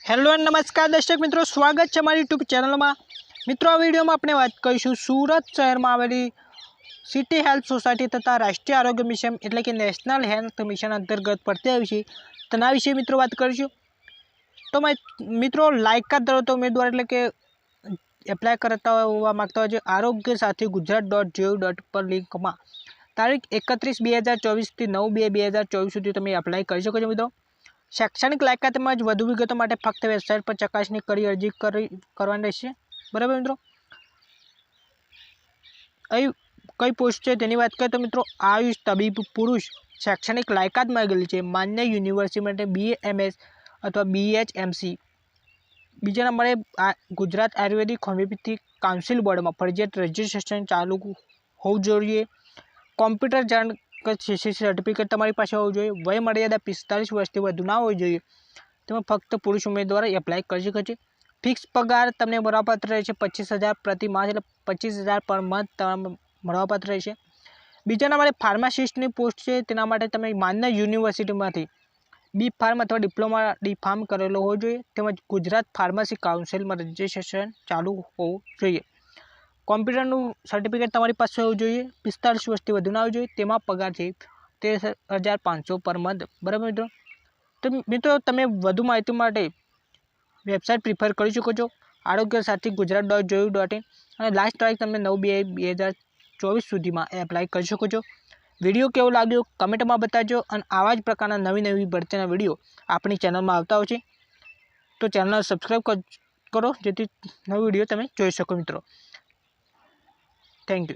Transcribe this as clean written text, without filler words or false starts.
Hello and नमस्कार दर्शक मित्रों, स्वागत है हमारी यूट्यूब चैनल में। मित्रों, आ वीडियो में अपने बात करीशुं सूरत शहर में आवेली सिटी हेल्थ सोसायटी तथा राष्ट्रीय आरोग्य मिशन एटले कि नेशनल हेल्थ मिशन अंतर्गत पड़ती आई छे तेना विषय मित्रों बात करीशुं। तो मित्रों, लायकात धरावता उम्मीदवार एटले कि एप्लाय करता होवा मांगता हो आरोग्य साथी gujarat.gov.in पर लिंक में तारीख 31/2024 થી 9/2/2024 सुधी तमे एप्लाय करी शको छो। मित्रों, शैक्षणिक लायकात में વધુ વિગતો માટે ફક્ત વેબસાઇટ પર ચકાસણી કરી અરજી કરવાની રહેશે। બરાબર મિત્રો, અહીં કઈ પોસ્ટ છે તેની વાત કરીએ તો મિત્રો, આયુષ તબીબ પુરુષ શૈક્ષણિક લાયકાત માંગેલી છે માન્ય યુનિવર્સિટી માટે BAMS અથવા BHMC। બીજા નંબરે ગુજરાત આયુર્વેદિક હોમિયોપેથી કાઉન્સિલ બોર્ડમાં ફરજિયાત રજિસ્ટ્રેશન ચાલુ હોવું જોઈએ। કોમ્પ્યુટર જાણ सर्टिफिकेट तमारी पास होवुं जोईए। वय मर्यादा 45 वर्षथी वधु ना होवी जोईए। तेमां फक्त पुरुष उम्मीदवार एप्लाय करी शके छे। फिक्स पगार तमने मळवापात्र रहेशे 25,000 प्रति मास, एटले 25,000 पर मंथ तमने मळवापात्र रहेशे। बीजा नंबरे फार्मासिस्टनी पोस्ट छे, तेना माटे तमे मान्य युनिवर्सिटीमांथी बी फार्म अथवा डिप्लोमा डी फार्म करेलो होवो जोईए। तेमज गुजरात फार्मसी काउंसिलमां रजिस्ट्रेशन चालू होवुं जोईए। कॉम्प्यूटरનું सर्टिफिकेट तमारी पासे होवुं जोईए। 45 वर्षथी वधु ना होवुं जोईए। तेमां पगार छे 13,500 पर मंथ। बराबर मित्रों, तो मित्रों तमे वधु माहिती माटे वेबसाइट प्रिफर करी शको छो आरोग्य साथी gujarat.gov.in અને लास्ट तारीख तमे 9/2/2024 सुधीमां एप्लाय करी शको छो। विडियो केवो लाग्यो कमेंट में बताजो और आवा ज प्रकारना नवी नवी भरतीना विडियो आपणी चेनल में आवता होय छे, तो चेनल सब्सक्राइब करो जेथी नवी विडियो तमे जोई शको मित्रों। Thank you.